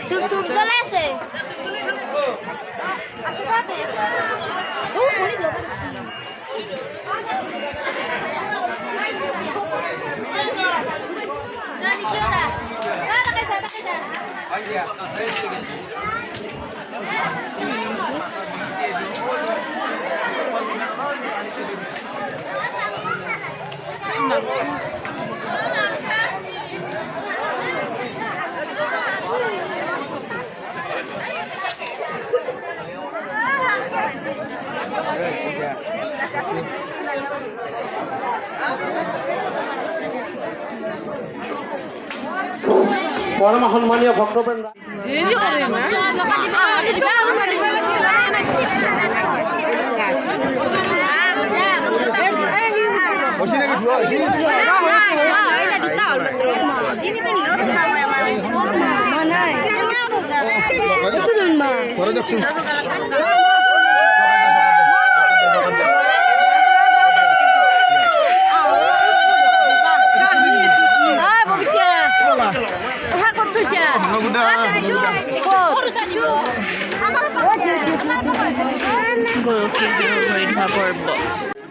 চুপ চুপ জ্বলাই আছে আছে তাতে ও পড়ি যাবে নানি কি ওটা না তাকাইছা আইয়া পরম সম্মানীয় ভক্তবৃন্দ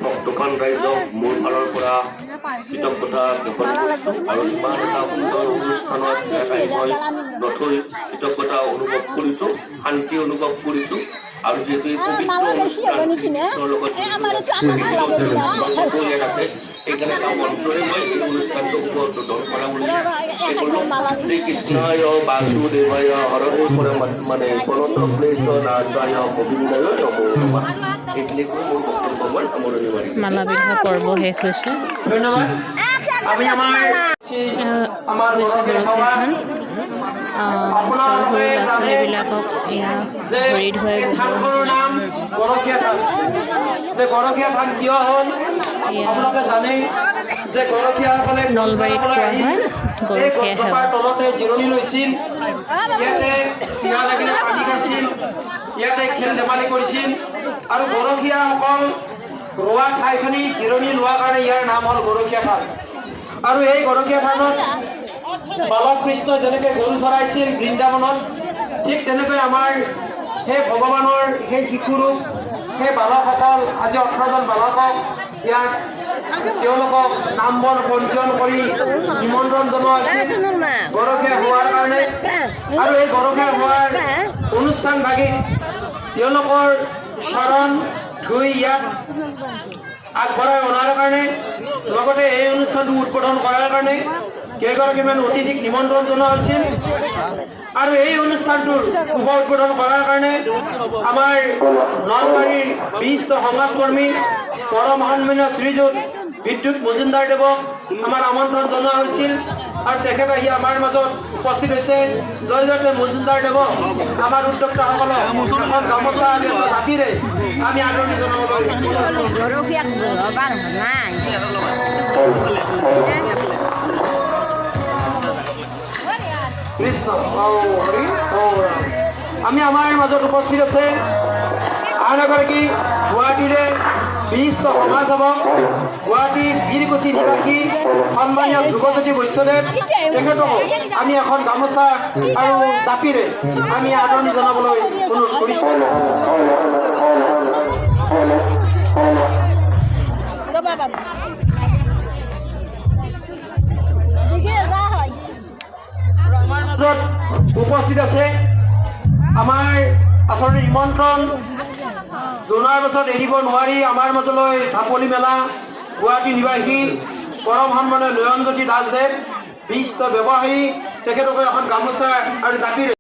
ভক্তপান ৰাইজক মোৰ ফালৰ পৰা কৃতজ্ঞতা জ্ঞাপন কৰিছোঁ আৰু ইমান এটা সুন্দৰ অনুষ্ঠানত নথৈ কৃতজ্ঞতা অনুভৱ কৰিছোঁ, শান্তি অনুভৱ কৰিছোঁ আৰু যিহেতু এই পবিত্ৰ অনুষ্ঠানৰ লগত ইয়াত আছে সেইকাৰণে তাৰ মন্ত্ৰৰে মই এই অনুষ্ঠানটো উদ্বোধন কৰা বুলি শ্ৰীকৃষ্ণায় বাসুদেৱায় হৰদে মানে পৰন্ত ক্লেশ নাশায় গোবিন্দায় নমো নমঃ এইখিনি কৈ মোৰ বক্তব্য মই সামৰণি মাৰিছোঁ। মালা পিন্ধা পৰ্ব শেষ হৈছে। ধন্যবাদ। আমি আমাৰ ল'ৰা-ছোৱালীবিলাকক এয়া ভৰি ধুৱাই নাম গৰখীয়া থান। গৰখীয়া থান কিয় হ'ল আপোনালোকে জানেই যে গৰখীয়াসকলে নলবাৰীত কোৱা হয় গৰখীয়া সেৱা। তলতে জিৰণি লৈছিল, ইয়াতে চিৰা লাগিলে পানী খাইছিল, ইয়াতে খেল ধেমালি কৰিছিল আৰু গৰখীয়াসকল ৰোৱা ঠাইখিনি জিৰণি লোৱাৰ কাৰণে ইয়াৰ নাম হ'ল গৰখীয়া থান। আৰু এই গৰখীয়া থানত বালক কৃষ্ণই যেনেকৈ গৰু চৰাইছিল বৃন্দাবনত, ঠিক তেনেকৈ আমাৰ সেই ভগৱানৰ সেই শিশুৰূপ সেই বালকসকল আজি 18জন বালকক ইয়াত তেওঁলোকক নাম বন পঞ্জীয়ন কৰি নিমন্ত্ৰণ জনোৱা হৈছে গৰখীয়া হোৱাৰ কাৰণে। আৰু এই গৰখীয়া হোৱাৰ অনুষ্ঠান ভাগি তেওঁলোকৰ চৰণ ধুই ইয়াত আগবঢ়াই অনাৰ কাৰণে লগতে এই অনুষ্ঠানটো উদ্বোধন কৰাৰ কাৰণে কেইগৰাকীমান অতিথিক নিমন্ত্ৰণ জনোৱা হৈছিল। আৰু এই অনুষ্ঠানটোৰ শুভ উদ্বোধন কৰাৰ কাৰণে আমাৰ নলবাৰীৰ বিশিষ্ট সমাজকৰ্মী পৰম সন্মানীয় শ্ৰীযুত বিদ্যুৎ মজুমদাৰদেৱক আমাৰ আমন্ত্ৰণ জনোৱা হৈছিল আৰু তেখেত আহি আমাৰ মাজত উপস্থিত হৈছে। জয়জয়তে মজুমদাৰদেৱক আমাৰ উদ্যোক্তাসকলক এখন গামোচা জাতিৰে আমি আদৰণি জনাবলৈ কৃষ্ণ হৰি আমি আমাৰ মাজত উপস্থিত আছে আন এগৰাকী গুৱাহাটীৰে বিশিষ্ট সমাজসেৱক গুৱাহাটীৰ বীৰকুচি নিবাসী সন্মানীয় ধ্ৰুৱজ্যোতি বৈশ্যদেৱ, তেখেতকো আমি এখন গামোচা আৰু জাপিৰে আমি আদৰণি জনাবলৈ অনুৰোধ কৰিছোঁ। উপস্থিত আছে আমাৰ আচলতে নিমন্ত্ৰণ জনোৱাৰ পাছত এৰিব নোৱাৰি আমাৰ মাজলৈ ঢাপলি মেলা গুৱাহাটী নিবাসী পৰম সন্মানীয় নয়নজ্যোতি দাসদেৱ বিশিষ্ট ব্যৱসায়ী, তেখেতক এখন গামোচা আৰু জাপিৰে